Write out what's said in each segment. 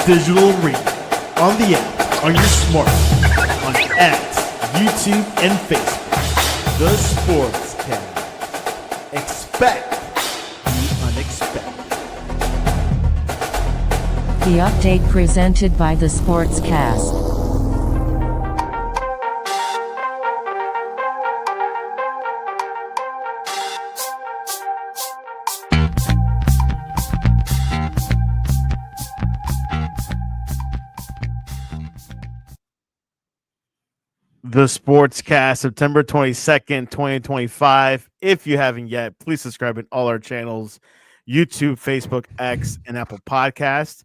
digital radio, on the app, on your smartphone, on X, YouTube, and Facebook. The Sportscast. Expect the unexpected. The update presented by the Sportscast. The Sportscast, September 22nd, 2025. If you haven't yet, please subscribe in all our channels, YouTube, Facebook, X, and Apple Podcasts.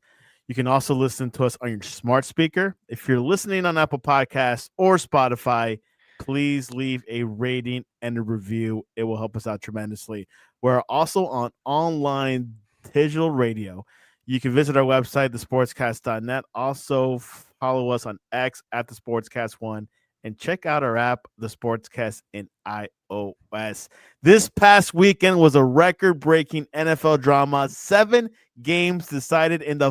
You can also listen to us on your smart speaker. If you're listening on Apple Podcasts or Spotify, please leave a rating and a review. It will help us out tremendously. We're also on online digital radio. You can visit our website, thesportscast.net. Also, follow us on X at the Sportscast1. And check out our app, the Sportscast, in iOS. This past weekend was a record-breaking NFL drama. 7 games decided in the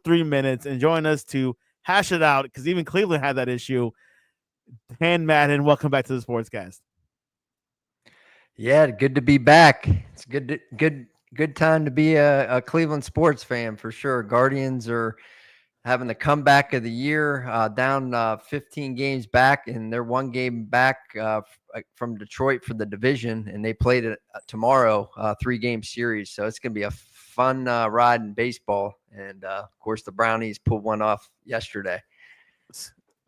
3 minutes. And join us to hash it out, because even Cleveland had that issue. Dan Madden, welcome back to the Sportscast. Yeah, good to be back. It's good time to be a Cleveland sports fan for sure. Guardians are having the comeback of the year, down 15 games back, and they're 1 game back from Detroit for the division, and they played it tomorrow, 3-game series. So it's going to be a fun ride in baseball. And, of course, the Brownies pulled one off yesterday.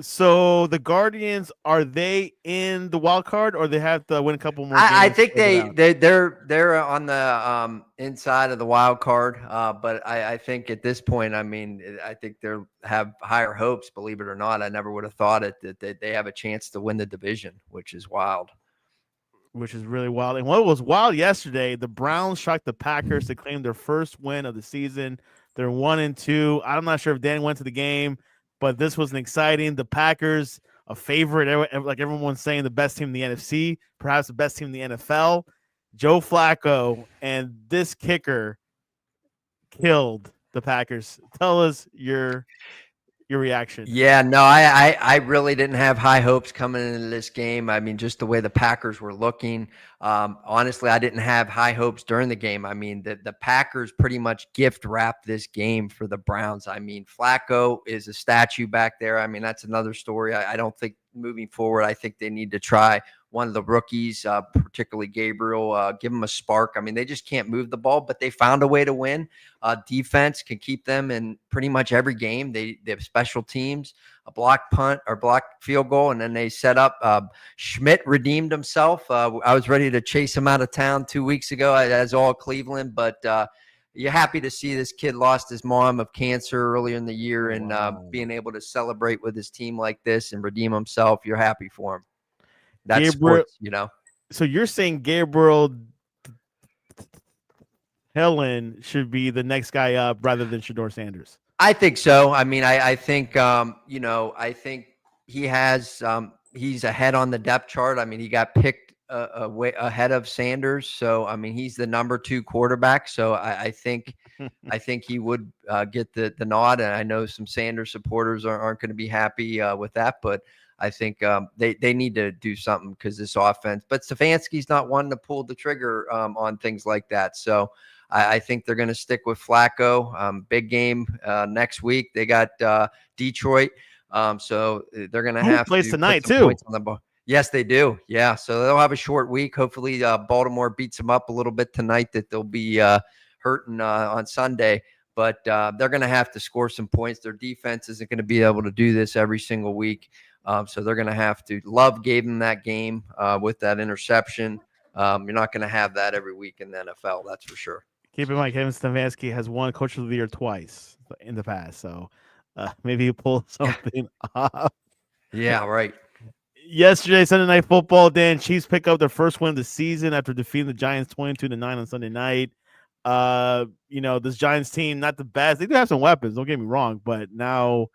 So the Guardians, are they in the wild card, or they have to win a couple more games? I think they're on the inside of the wild card, but I think at this point, I mean, I think they have higher hopes. Believe it or not, I never would have thought that they have a chance to win the division, which is wild. Which is really wild. And what was wild yesterday, the Browns shocked the Packers to claim their first win of the season. They're 1-2. I'm not sure if Dan went to the game, but this was an exciting. The Packers, a favorite, like everyone's saying, the best team in the NFC, perhaps the best team in the NFL. Joe Flacco and this kicker killed the Packers. Tell us your reaction. Yeah, no, I really didn't have high hopes coming into this game. I mean, just the way the Packers were looking. Honestly, I didn't have high hopes during the game. I mean, the Packers pretty much gift wrapped this game for the Browns. I mean, Flacco is a statue back there. I mean, that's another story. I don't think moving forward, I think they need to try one of the rookies, particularly Gabriel, give them a spark. I mean, they just can't move the ball, but they found a way to win. Defense can keep them in pretty much every game. They have special teams, a block punt or block field goal, and then they set up. Schmidt redeemed himself. I was ready to chase him out of town 2 weeks ago, as all Cleveland, but you're happy to see this kid lost his mom of cancer earlier in the year, and being able to celebrate with his team like this and redeem himself. You're happy for him. That's Gabriel, sports, you know. So you're saying Gabriel Helen should be the next guy up rather than Shedeur Sanders? I think so. I mean, I think I think he has he's ahead on the depth chart. I mean, he got picked way ahead of Sanders, so I mean, he's the number 2 quarterback. So I think he would get the nod. And I know some Sanders supporters aren't going to be happy with that, but I think they need to do something because this offense. But Stefanski's not one to pull the trigger on things like that. So I think they're going to stick with Flacco. Big game next week. They got Detroit. So they're going to have to plays tonight put some too. Points on the ball. Yes, they do. Yeah. So they'll have a short week. Hopefully Baltimore beats them up a little bit tonight, that they'll be hurting on Sunday. But they're going to have to score some points. Their defense isn't going to be able to do this every single week. So they're going to have to. Love gave them that game with that interception. You're not going to have that every week in the NFL. That's for sure. Keep in mind, Kevin Stefanski has won Coach of the Year twice in the past. So maybe he pulled something off. Yeah, right. Yesterday, Sunday Night Football, Dan, Chiefs pick up their first win of the season after defeating the Giants 22-9 on Sunday night. This Giants team, not the best. They do have some weapons, don't get me wrong, but now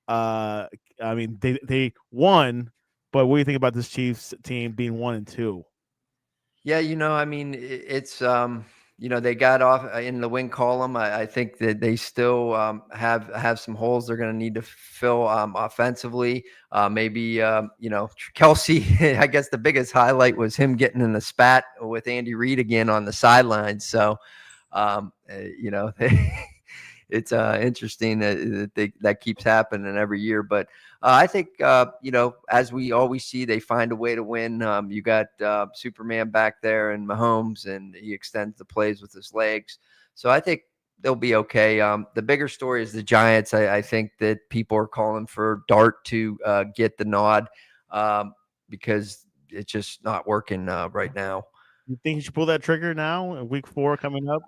they won. But what do you think about this Chiefs team being 1-2? Yeah, I mean, it's they got off in the win column. I think that they still have some holes they're going to need to fill offensively. Maybe Kelsey. I guess the biggest highlight was him getting in a spat with Andy Reid again on the sidelines. So, it's interesting that keeps happening every year. But I think as we always see, they find a way to win. You got Superman back there and Mahomes, and he extends the plays with his legs. So I think they'll be okay. The bigger story is the Giants. I think that people are calling for Dart to get the nod because it's just not working right now. You think you should pull that trigger now? Week 4 coming up.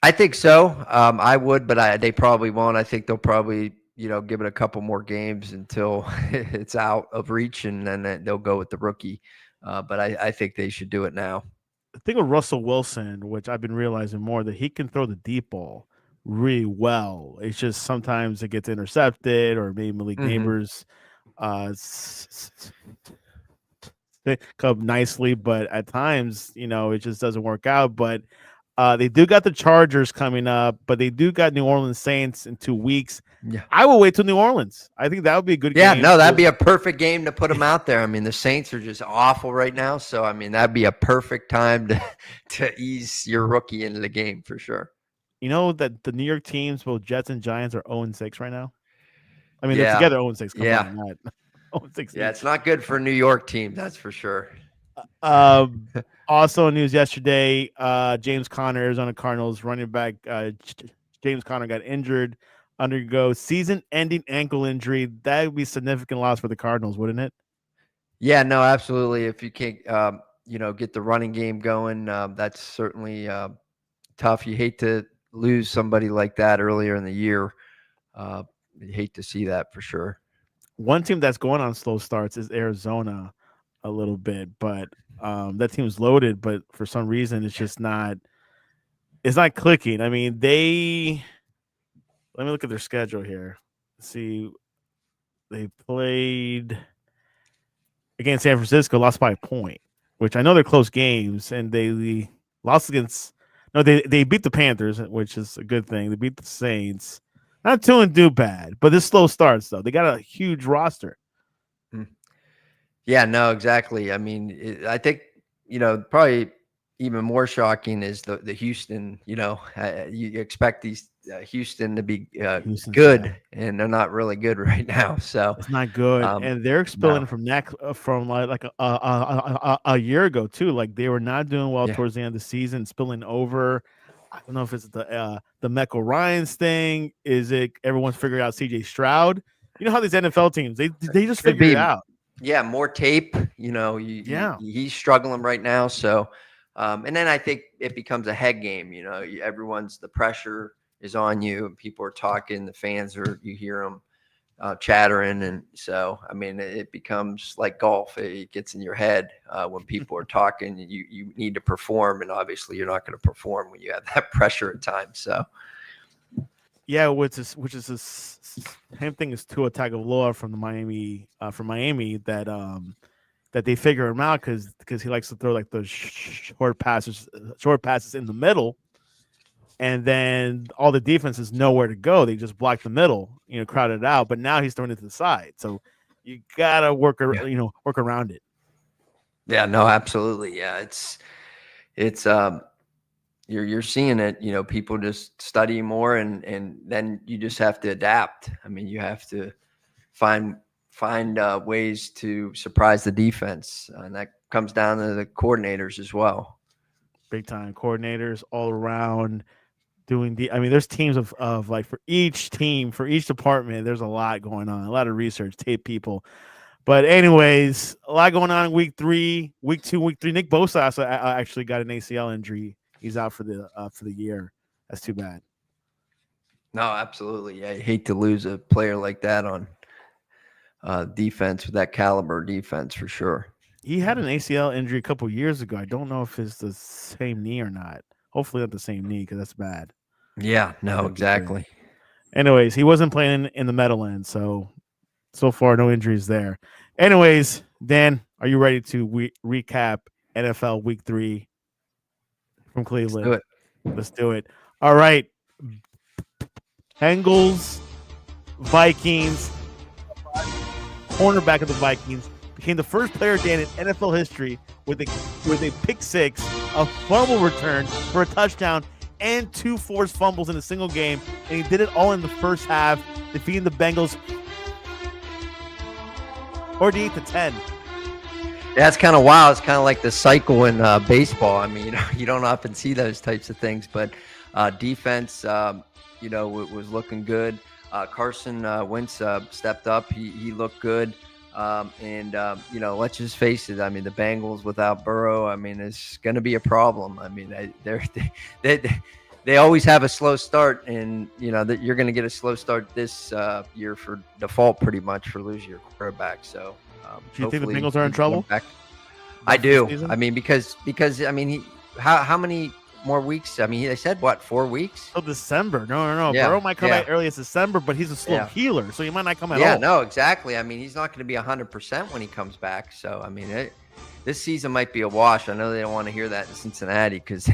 I think so. I would, but they probably won't. I think they'll probably, give it a couple more games until it's out of reach, and then they'll go with the rookie. But I think they should do it now. The thing with Russell Wilson, which I've been realizing more, that he can throw the deep ball really well. It's just sometimes it gets intercepted, or maybe Malik Neighbors come nicely, but at times, it just doesn't work out. But they do got the Chargers coming up, but they do got New Orleans Saints in 2 weeks. Yeah, I will wait till New Orleans. I think that would be a good game. Yeah, no, that'd be a perfect game to put them out there. I mean, the Saints are just awful right now, so I mean, that'd be a perfect time to ease your rookie into the game for sure. You know that the New York teams, both Jets and Giants, are 0-6 right now. I mean, they're together 0-6. Come on, not 0-6. Yeah, it's not good for a New York team, that's for sure. Also news yesterday, James Conner, Arizona Cardinals running back, James Conner got injured, undergo season-ending ankle injury. That would be a significant loss for the Cardinals, wouldn't it? Yeah, no, absolutely. If you can't, get the running game going, that's certainly tough. You hate to lose somebody like that earlier in the year. You hate to see that for sure. One team that's going on slow starts is Arizona a little bit, but that team's loaded, but for some reason it's just not clicking. I mean, let me look at their schedule here. See, they played against San Francisco, lost by a point, which I know they're close games, and they lost against they beat the Panthers, which is a good thing. They beat the Saints. Not doing too bad, but this slow starts though. They got a huge roster. Yeah, no, exactly. I mean, I think, probably even more shocking is the Houston, you expect these Houston to be good, and they're not really good right now. So it's not good. And they're expelling from a year ago too. Like they were not doing well towards the end of the season, spilling over. I don't know if it's the Mecca Ryans thing. Is it everyone's figuring out CJ Stroud? You know how these NFL teams, they just figure it out. Yeah, more tape. He's struggling right now. So, and then I think it becomes a head game. The pressure is on you, and people are talking. The fans you hear them chattering, and so I mean, it becomes like golf. It gets in your head when people are talking. You need to perform, and obviously, you're not going to perform when you have that pressure at times. So. Yeah, which is the same thing as Tua Tagovailoa from Miami that they figure him out because he likes to throw like those short passes in the middle, and then all the defense is nowhere to go. They just block the middle, crowd it out. But now he's throwing it to the side, so you gotta work around it. Yeah, no, absolutely. Yeah, it's you're seeing it, people just study more and then you just have to adapt. I mean, you have to find ways to surprise the defense, and that comes down to the coordinators as well. Big time coordinators all around doing there's teams of like for each department, there's a lot going on, a lot of research, tape people. But anyways, a lot going on in week 3, week 2, week 3. Nick Bosa also actually got an ACL injury. He's out for the year. That's too bad. No, absolutely. Yeah, I hate to lose a player like that on defense with that caliber defense for sure. He had an ACL injury a couple years ago. I don't know if it's the same knee or not. Hopefully not the same knee because that's bad. Yeah, no, exactly. Anyways, he wasn't playing in the Meadowlands, so far no injuries there. Anyways, Dan, are you ready to recap NFL Week 3 from Cleveland? Let's do it. Let's do it. All right. Bengals, Vikings, cornerback of the Vikings, became the first player, Dan, in NFL history with a pick six, a fumble return for a touchdown, and 2 forced fumbles in a single game. And he did it all in the first half, defeating the Bengals 48-10. Yeah, it's kind of wild. It's kind of like the cycle in baseball. I mean, you don't often see those types of things, but defense, was looking good. Carson Wentz stepped up. He looked good. Let's just face it. I mean, the Bengals without Burrow, I mean, it's going to be a problem. I mean, they always have a slow start, and that you're going to get a slow start this year for default, pretty much, for losing your quarterback. So, do you think the Bengals are in trouble? I do. I mean, because how many more weeks? I mean, they said what, 4 weeks? Oh, December. No. Yeah, Burrow might come back early as December, but he's a slow healer, so he might not come at all. Yeah, no, exactly. I mean, he's not going to be 100% when he comes back. So, I mean, this season might be a wash. I know they don't want to hear that in Cincinnati because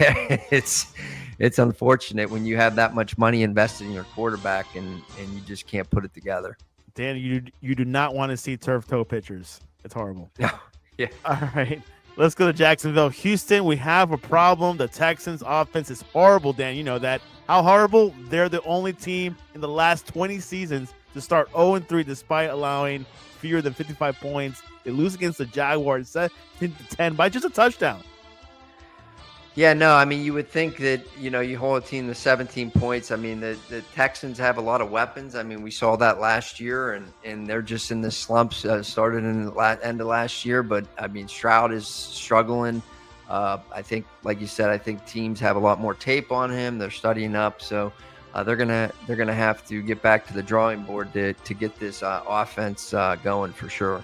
it's unfortunate when you have that much money invested in your quarterback and you just can't put it together. Dan, you do not want to see turf toe pitchers. It's horrible. No. Yeah. All right. Let's go to Jacksonville. Houston, we have a problem. The Texans' offense is horrible, Dan. You know that. How horrible? They're the only team in the last 20 seasons to start 0-3 despite allowing fewer than 55 points. They lose against the Jaguars 7-10 by just a touchdown. Yeah, no, I mean, you would think that, you hold a team to 17 points. I mean, the Texans have a lot of weapons. I mean, we saw that last year, and they're just in this slumps, started in the end of last year. But, I mean, Stroud is struggling. I think, like you said, I think teams have a lot more tape on him. They're studying up. So they're gonna have to get back to the drawing board to get this offense going for sure.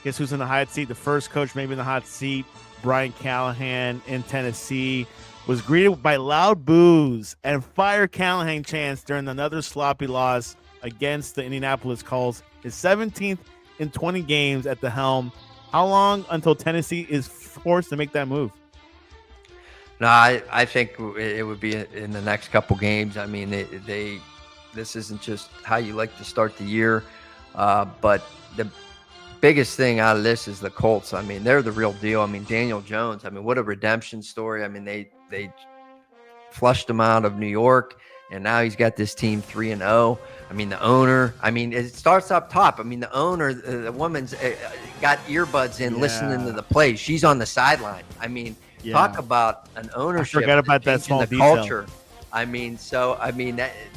Guess who's in the hot seat? The first coach maybe in the hot seat, Brian Callahan in Tennessee, was greeted by loud boos and fire Callahan chants during another sloppy loss against the Indianapolis Colts. His 17th in 20 games at the helm. How long until Tennessee is forced to make that move? No, I think it would be in the next couple games. I mean, this isn't just how you like to start the year, but the biggest thing out of this is the Colts. I mean, they're the real deal. I mean, Daniel Jones, I mean, what a redemption story. I mean, they flushed him out of New York, and now he's got this team 3-0. I mean, the owner, I mean, it starts up top. I mean, the owner, the woman's got earbuds in listening to the play. She's on the sideline. I mean, talk about an ownership. I forgot about that small detail. Culture. I mean,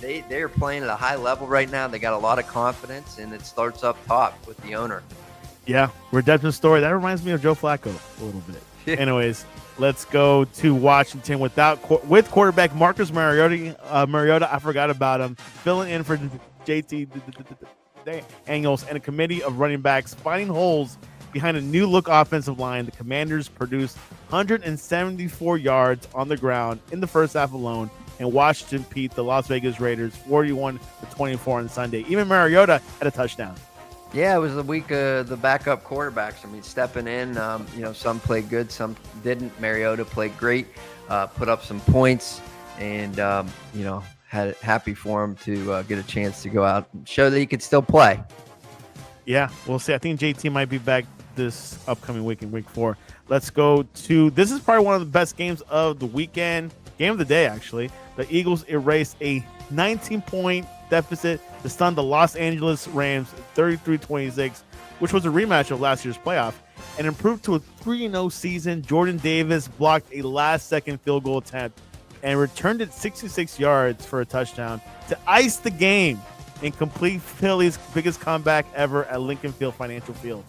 they're playing at a high level right now. They got a lot of confidence, and it starts up top with the owner. Yeah, redemption story. That reminds me of Joe Flacco a little bit. Anyways, let's go to Washington with quarterback Marcus Mariota. I forgot about him. Filling in for JT Daniels and a committee of running backs finding holes behind a new look offensive line. The Commanders produced 174 yards on the ground in the first half alone, and Washington beat the Las Vegas Raiders 41-24 on Sunday. Even Mariota had a touchdown. Yeah, it was the week of the backup quarterbacks. I mean, stepping in, some played good, some didn't. Mariota played great, put up some points, and, had happy for him to get a chance to go out and show that he could still play. Yeah, we'll see. I think JT might be back this upcoming week in week 4. Let's go to, this is probably one of the best games of the weekend, game of the day, actually. The Eagles erased a 19-point deficit to stun the Los Angeles Rams 33-26, which was a rematch of last year's playoff, and improved to a 3-0 season. Jordan Davis blocked a last-second field goal attempt and returned it 66 yards for a touchdown to ice the game and complete Philly's biggest comeback ever at Lincoln Financial Field.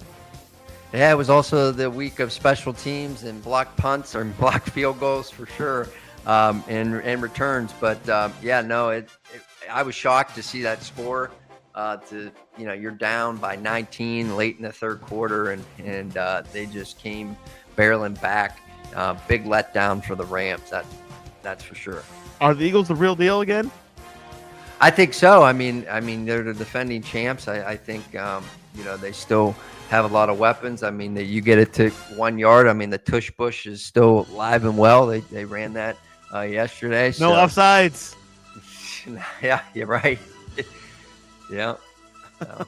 Yeah, it was also the week of special teams and blocked punts or blocked field goals for sure, and returns. But I was shocked to see that score. You're down by 19 late in the third quarter, and they just came barreling back. Big letdown for the Rams. That's for sure. Are the Eagles the real deal again? I think so. I mean, they're the defending champs. I think they still have a lot of weapons. I mean, you get it to 1 yard. I mean, the tush push is still alive and well. They ran that yesterday. No so. offsides. Yeah, you're right. Yeah. So.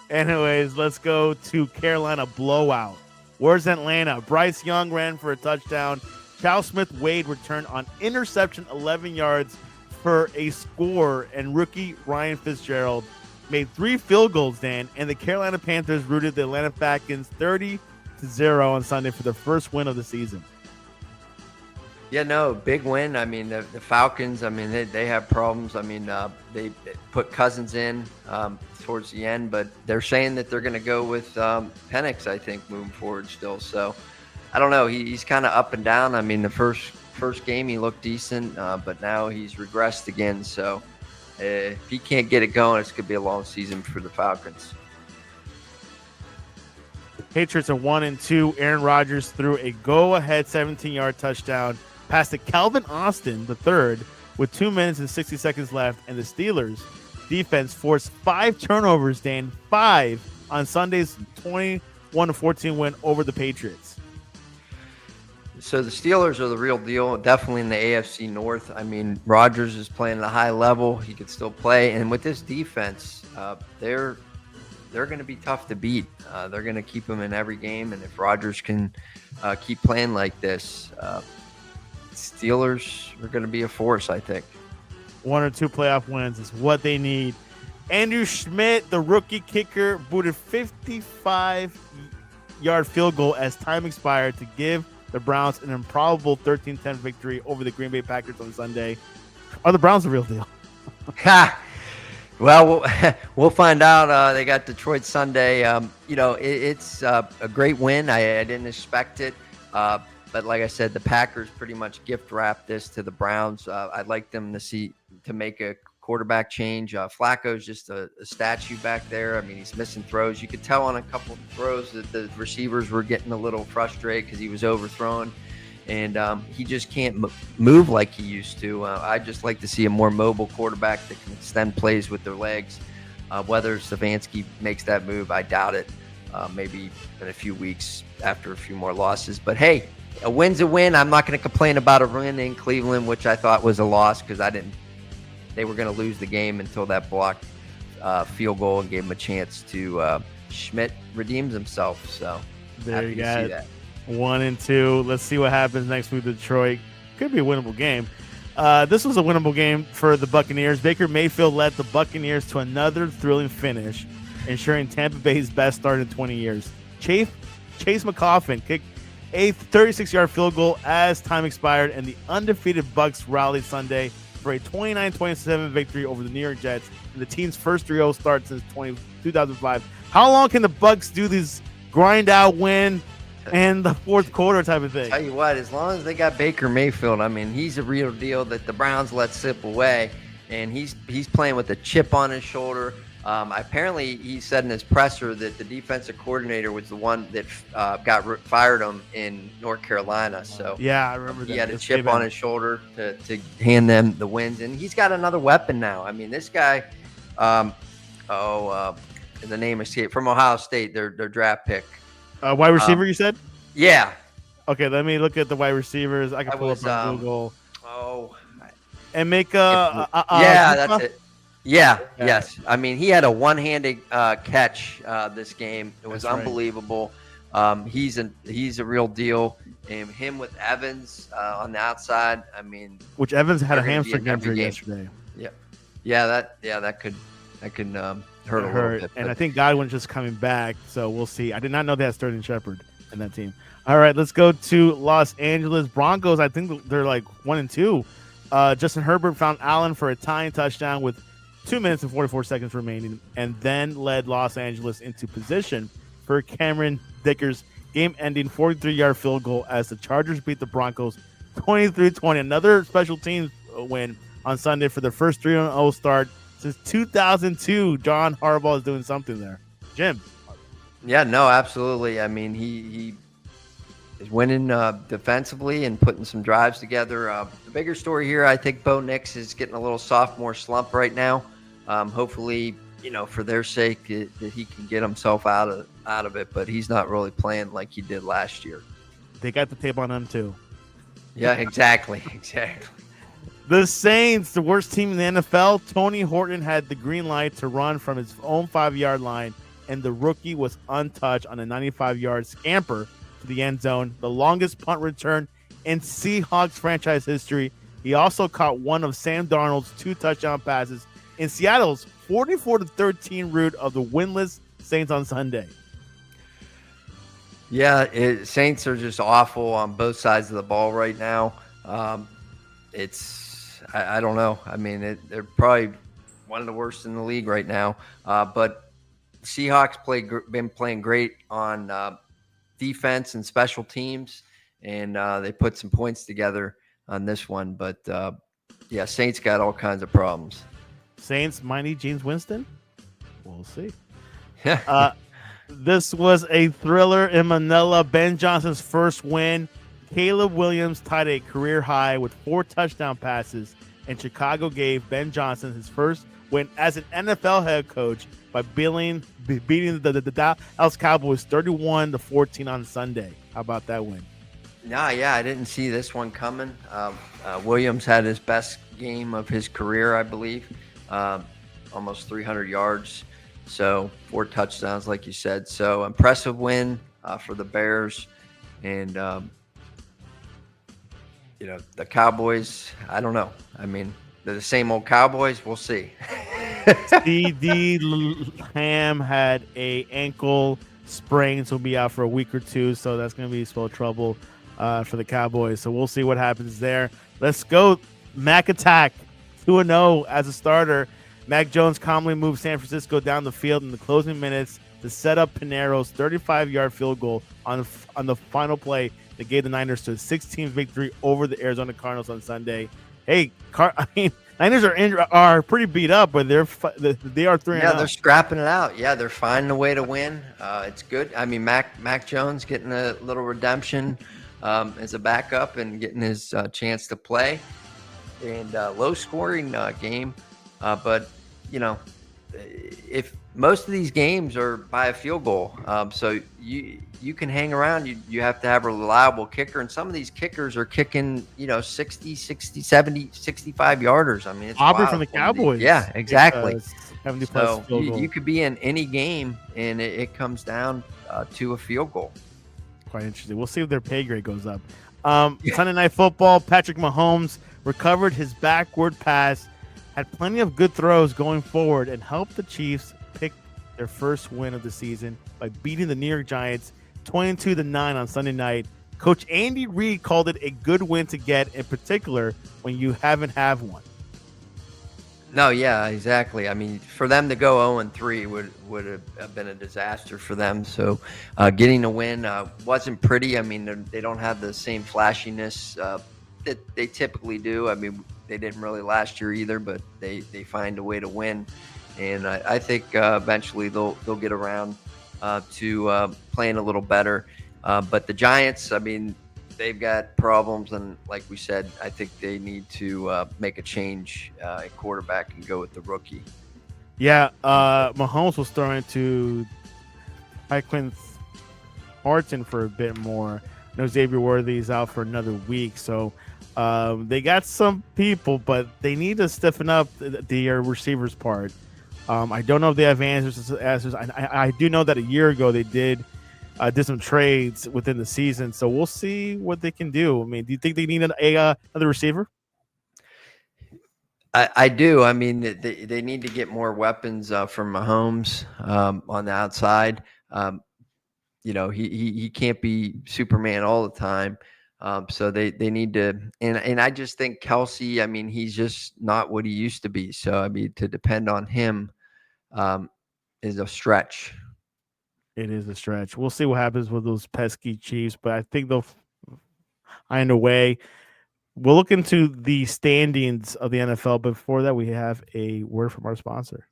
Anyways, let's go to Carolina blowout. Where's Atlanta? Bryce Young ran for a touchdown. Cal Smith-Wade returned on interception 11 yards for a score, and rookie Ryan Fitzgerald made 3 field goals, Dan, and the Carolina Panthers rooted the Atlanta Falcons 30-0 on Sunday for the first win of the season. Yeah, no, big win. I mean, the Falcons, I mean, they have problems. I mean, they put Cousins in towards the end, but they're saying that they're going to go with Penix, I think, moving forward still. So, I don't know. He's kind of up and down. I mean, the first game he looked decent, but now he's regressed again. So, if he can't get it going, it's going to be a long season for the Falcons. Patriots are 1-2. Aaron Rodgers threw a go-ahead 17-yard touchdown past to Calvin Austin III with 2 minutes and 60 seconds left, and the Steelers defense forced 5 turnovers, Dan, 5 on Sunday's 21-14 win over the Patriots. So the Steelers are the real deal, definitely in the AFC North. I mean, Rodgers is playing at a high level. He could still play, and with this defense, they're going to be tough to beat. They're going to keep him in every game, and if Rodgers can keep playing like this, Steelers are going to be a force, I think. 1 or 2 playoff wins is what they need. Andrew Schmidt, the rookie kicker, booted 55-yard field goal as time expired to give the Browns an improbable 13-10 victory over the Green Bay Packers on Sunday. Are the Browns the real deal? Well, we'll find out. They got Detroit Sunday. It's a great win. I didn't expect it. But like I said, the Packers pretty much gift wrapped this to the Browns. I'd like them to make a quarterback change. Flacco's just a statue back there. I mean, he's missing throws. You could tell on a couple of throws that the receivers were getting a little frustrated because he was overthrown. And he just can't move like he used to. I'd just like to see a more mobile quarterback that can extend plays with their legs. Whether Stefanski makes that move, I doubt it. Maybe in a few weeks after a few more losses. But, hey, a win's a win. I'm not going to complain about a win in Cleveland, which I thought was a loss because they were going to lose the game until that blocked field goal and gave him a chance to Schmidt redeems himself. So there you go. See that. 1-2. Let's see what happens next week with Detroit. Could be a winnable game. This was a winnable game for the Buccaneers. Baker Mayfield led the Buccaneers to another thrilling finish, ensuring Tampa Bay's best start in 20 years. Chase McCoffin kicked a 36-yard field goal as time expired, and the undefeated Bucs rallied Sunday for a 29-27 victory over the New York Jets in the team's first 3-0 start since 2005. How long can the Bucs do these grind-out win and the fourth quarter type of thing? Tell you what, as long as they got Baker Mayfield, I mean, he's a real deal that the Browns let slip away, and he's playing with a chip on his shoulder. Apparently, he said in his presser that the defensive coordinator was the one that fired him in North Carolina. So yeah, I remember that. He had a chip on his shoulder to hand them the wins, and he's got another weapon now. I mean, this guy, the name escaped, from Ohio State, their draft pick. Wide receiver, you said? Yeah. Okay, let me look at the wide receivers. I can pull up on Google. And make that's it. Yeah, yes. I mean, he had a one-handed catch this game. It was unbelievable. Right. He's a real deal. And him with Evans on the outside, I mean, which Evans had a hamstring injury yesterday. Yeah, that could hurt a little bit. And I think Godwin's just coming back, so we'll see. I did not know they had Sterling Shepard in that team. All right, let's go to Los Angeles Broncos. I think they're like 1-2. Justin Herbert found Allen for a tying touchdown with 2 minutes and 44 seconds remaining, and then led Los Angeles into position for Cameron Dicker's game-ending 43-yard field goal as the Chargers beat the Broncos 23-20. Another special teams win on Sunday for their first 3-0 start since 2002. John Harbaugh is doing something there. Jim. Yeah, no, absolutely. I mean, he is winning defensively and putting some drives together. The bigger story here, I think Bo Nix is getting a little sophomore slump right now. Hopefully, for their sake, that he can get himself out of it, but he's not really playing like he did last year. They got the tape on him too. Yeah, exactly. The Saints, the worst team in the NFL. Tony Horton had the green light to run from his own 5-yard line, and the rookie was untouched on a 95-yard scamper to the end zone, the longest punt return in Seahawks franchise history. He also caught one of Sam Darnold's 2 touchdown passes in Seattle's 44-13 rout of the winless Saints on Sunday. Yeah, Saints are just awful on both sides of the ball right now. I don't know. I mean, they're probably one of the worst in the league right now. But Seahawks been playing great on defense and special teams, and they put some points together on this one. But yeah, Saints got all kinds of problems. Saints might need James Winston. We'll see. This was a thriller in Manila. Ben Johnson's first win. Caleb Williams tied a career high with 4 touchdown passes, and Chicago gave Ben Johnson his first win as an NFL head coach by beating the Dallas Cowboys 31-14 on Sunday. How about that win? Yeah, I didn't see this one coming. Williams had his best game of his career, I believe, almost 300 yards. So 4 touchdowns, like you said. So impressive win for the Bears. And, the Cowboys, I don't know. I mean, they're the same old Cowboys. We'll see. CD Lamb had a ankle sprain, so he'll be out for a week or 2. So that's going to be spell trouble for the Cowboys. So we'll see what happens there. Let's go. Mac Attack 2-0 as a starter. Mac Jones calmly moved San Francisco down the field in the closing minutes to set up Pinero's 35-yard field goal on the final play that gave the Niners to a 16 victory over the Arizona Cardinals on Sunday. Hey, Niners are pretty beat up, but they are 3-0. Yeah, they're scrapping it out. Yeah, they're finding a way to win. It's good. I mean, Mac Jones getting a little redemption as a backup and getting his chance to play. And low-scoring game, but if most of these games are by a field goal, so you can hang around. You have to have a reliable kicker, and some of these kickers are kicking 60, 70, 65 yarders. I mean, it's Aubrey wild. From the Cowboys. Yeah, exactly. 70 so plus field goal. you could be in any game, and it comes down to a field goal. Quite interesting. We'll see if their pay grade goes up. Sunday Night Football, Patrick Mahomes recovered his backward pass, had plenty of good throws going forward, and helped the Chiefs pick their first win of the season by beating the New York Giants 22-9 on Sunday night. Coach Andy Reid called it a good win to get, in particular when you haven't had one. No, yeah, exactly. I mean, for them to go 0-3 would have been a disaster for them. So getting a win wasn't pretty. I mean, they don't have the same flashiness that they typically do. I mean, they didn't really last year either, but they find a way to win. And I think eventually they'll get around to playing a little better. But the Giants, I mean, they've got problems, and like we said, I think they need to make a change at quarterback and go with the rookie. Yeah, Mahomes was throwing to Tyquan Thornton for a bit more. I know Xavier Worthy's out for another week, so they got some people, but they need to stiffen up the receivers part. I don't know if they have answers. I do know that a year ago they did some trades within the season, so we'll see what they can do. I mean, do you think they need another receiver? I do. I mean, they need to get more weapons from Mahomes on the outside. He can't be Superman all the time. So they need to, and I just think Kelsey, I mean, he's just not what he used to be. So, I mean, to depend on him is a stretch. It is a stretch. We'll see what happens with those pesky Chiefs, but I think they'll find a way. We'll look into the standings of the NFL. But before that, we have a word from our sponsor.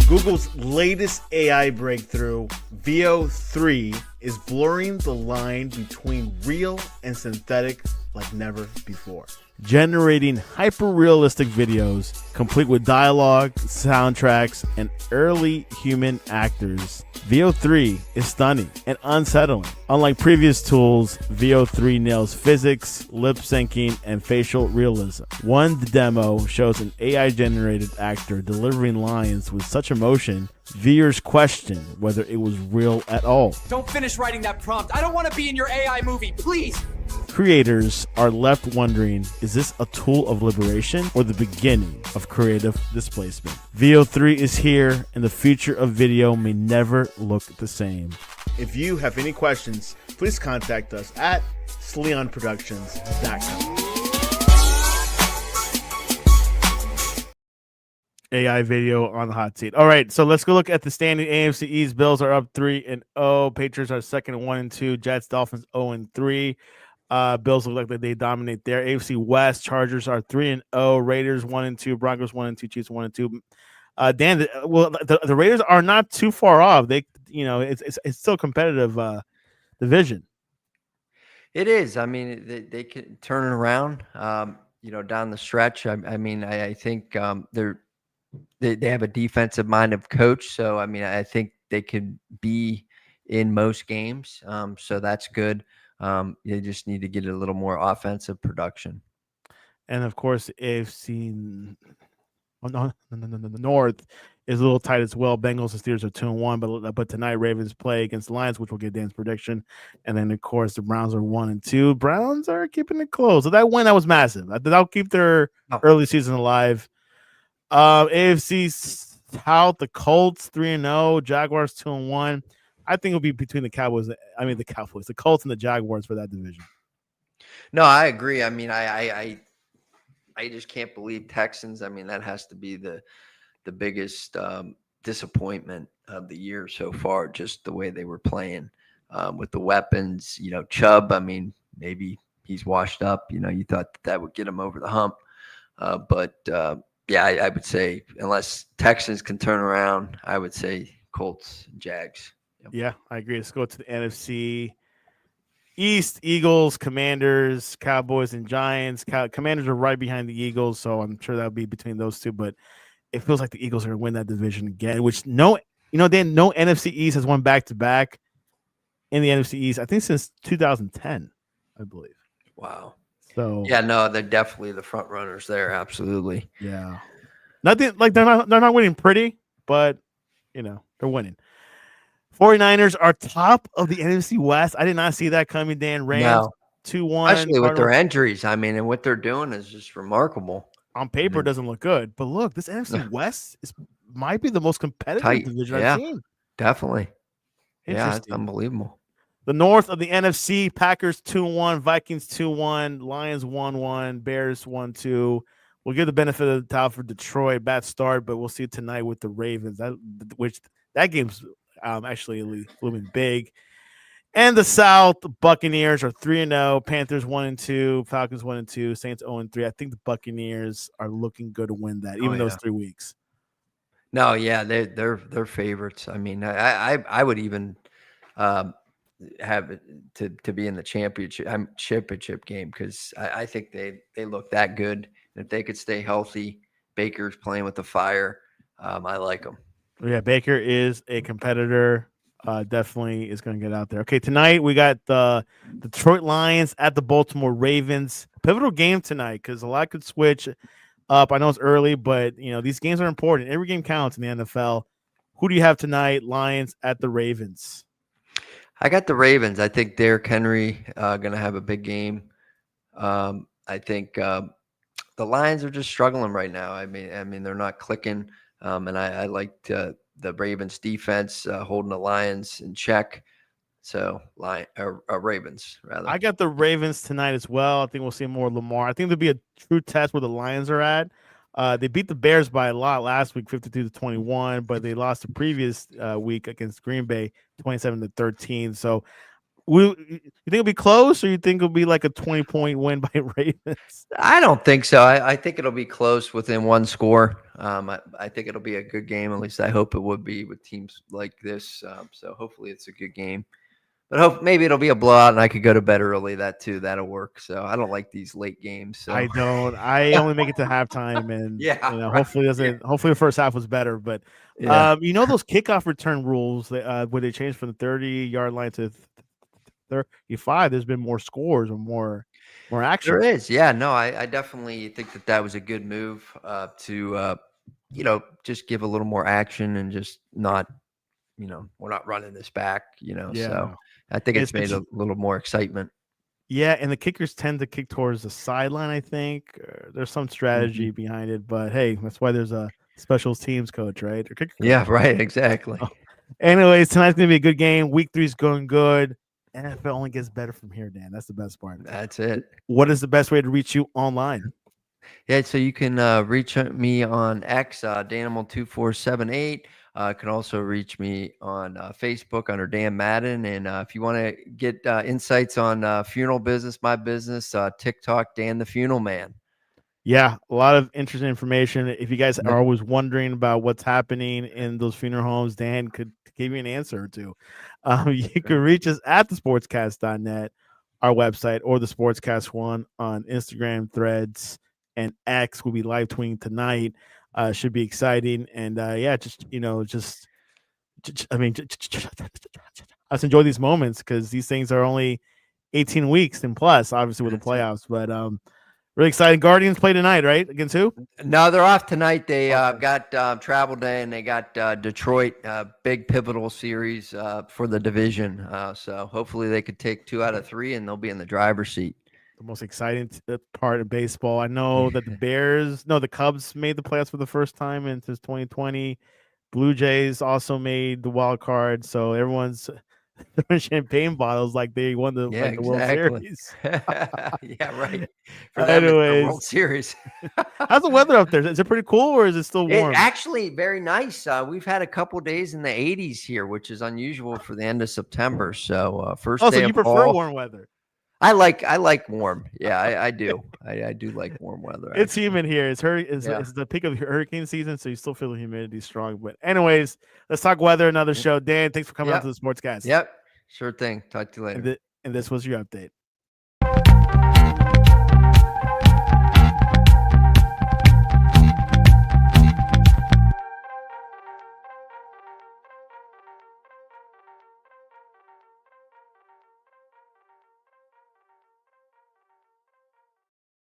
Google's latest AI breakthrough, VO3, is blurring the line between real and synthetic like never before, generating hyper-realistic videos complete with dialogue, soundtracks, and early human actors. VO3 is stunning and unsettling. Unlike previous tools, VO3 nails physics, lip syncing, and facial realism. One demo shows an AI-generated actor delivering lines with such emotion, viewers question whether it was real at all. Don't finish writing that prompt. I don't want to be in your AI movie, please. Creators are left wondering, is this a tool of liberation or the beginning of creative displacement? VO3 is here, and the future of video may never look the same. If you have any questions, please contact us at sleonproductions.com. AI video on the hot seat. All right, so let's go look at the standing AFC East. Bills are up 3-0. Patriots are second 1-2. Jets, Dolphins 0-3. Bills look like they dominate there. AFC West, Chargers are 3-0. Raiders 1-2. Broncos 1-2. Chiefs 1-2. Dan, the Raiders are not too far off. They, it's still a competitive division. It is. I mean, they can turn it around. Down the stretch. I think they have a defensive minded coach. So I think they could be in most games. So that's good. They just need to get a little more offensive production. And of course, AFC the North is a little tight as well. Bengals and Steelers are 2-1, but tonight Ravens play against the Lions, which will get Dan's prediction. And then of course the Browns are 1-2. Browns are keeping it close. So that was massive. That'll keep their early season alive. AFC South, the Colts 3-0, Jaguars 2-1. I think it'll be between the Colts and the Jaguars for that division. No, I agree. I mean, I just can't believe Texans. I mean, that has to be the biggest disappointment of the year so far, just the way they were playing with the weapons. Chubb, I mean, maybe he's washed up. You thought that would get him over the hump. But I would say unless Texans can turn around, I would say Colts, Jags. Yeah, I agree. Let's go to the NFC East. Eagles, Commanders, Cowboys, and Giants. Commanders are right behind the Eagles, so I'm sure that'll be between those two. But it feels like the Eagles are going to win that division again, which no NFC East has won back-to-back in the NFC East, I think since 2010, I believe. Wow. So yeah, no, they're definitely the front runners there. Absolutely. Yeah. Nothing like they're not winning pretty, but they're winning. 49ers are top of the NFC West. I did not see that coming, Dan. Rams 2-1. Especially with their injuries. I mean, and what they're doing is just remarkable. On paper, it doesn't look good. But look, this NFC West might be the most competitive division I've seen. Definitely. Yeah, it's unbelievable. The North of the NFC, Packers 2-1, Vikings 2-1, Lions 1-1, Bears 1-2. We'll give the benefit of the doubt for Detroit. Bad start, but we'll see tonight with the Ravens. That game's actually looming big. And the South, Buccaneers are 3-0, Panthers 1-2, Falcons 1-2, Saints 0-3. I think the Buccaneers are looking good to win that, even those 3 weeks. No, yeah, they're favorites. I mean, I would even have it to be in the championship game because I think they look that good. And if they could stay healthy, Baker's playing with the fire. I like them. Yeah, Baker is a competitor. Definitely is going to get out there. Okay, tonight we got the Detroit Lions at the Baltimore Ravens. Pivotal game tonight because a lot could switch up. I know it's early, but these games are important. Every game counts in the NFL. Who do you have tonight? Lions at the Ravens. I got the Ravens. I think Derrick Henry going to have a big game. I think the Lions are just struggling right now. I mean they're not clicking. And I liked the Ravens defense holding the Lions in check. So Ravens, rather. I got the Ravens tonight as well. I think we'll see more Lamar. I think there'll be a true test where the Lions are at. They beat the Bears by a lot last week, 52-21, but they lost the previous week against Green Bay, 27-13. So you think it'll be close, or you think it'll be like a 20-point win by Ravens? I don't think so. I think it'll be close within one score. I think it'll be a good game. At least I hope it would be with teams like this. So hopefully it's a good game. But maybe it'll be a blowout, and I could go to bed early. That'll work. So I don't like these late games. So I don't. I only make it to halftime, and yeah, right. hopefully doesn't. Hopefully the first half was better. But Yeah. those kickoff return rules where they changed from the 30-yard line to 35. There's been more scores or more action. There is. Yeah. No, I definitely think that was a good move to just give a little more action and just not, we're not running this back. So Yeah. I think it's made Especially- a little more excitement. Yeah, and the kickers tend to kick towards the sideline, I think. There's some strategy behind it, but hey, that's why there's a special teams coach, right? Or kicker coach. Yeah. Right. Exactly. Oh. Anyways, tonight's gonna be a good game. Week 3's going good. NFL only gets better from here, Dan. That's the best part. That's it. What is the best way to reach you online? Yeah, so you can reach me on X, Danimal2478. Can also reach me on Facebook under Dan Madden. And if you want to get insights on funeral business, my business, TikTok, Dan the Funeral Man. Yeah, a lot of interesting information. If you guys Yeah. are always wondering about what's happening in those funeral homes, Dan could give you an answer or two. You can reach us at thesportscast.net, our website, or the Sportscast One on Instagram, Threads, and X. Will be live tweeting tonight. Should be exciting. And let's enjoy these moments because these things are only 18 weeks and plus, obviously with the playoffs. But really exciting. Guardians play tonight, right? Against who? No, they're off tonight. They got travel day, and they got Detroit, big pivotal series for the division. So hopefully they could take 2 out of 3, and they'll be in the driver's seat. The most exciting part of baseball. I know that the Cubs made the playoffs for the first time since 2020. Blue Jays also made the wild card. So everyone's throwing champagne bottles like they won the World Series. Yeah, right. For them, it's the World Series. How's the weather up there? Is it pretty cool or is it still warm? Actually, very nice. We've had a couple days in the 80s here, which is unusual for the end of September. So first day so you of prefer fall. warm weather? I like warm. Yeah, I do. I do like warm weather. It's humid here. It's the peak of hurricane season, so you still feel the humidity strong. But anyways, let's talk weather. Another show. Dan, thanks for coming out to the Sportscast. Yep, sure thing. Talk to you later. And this was your update.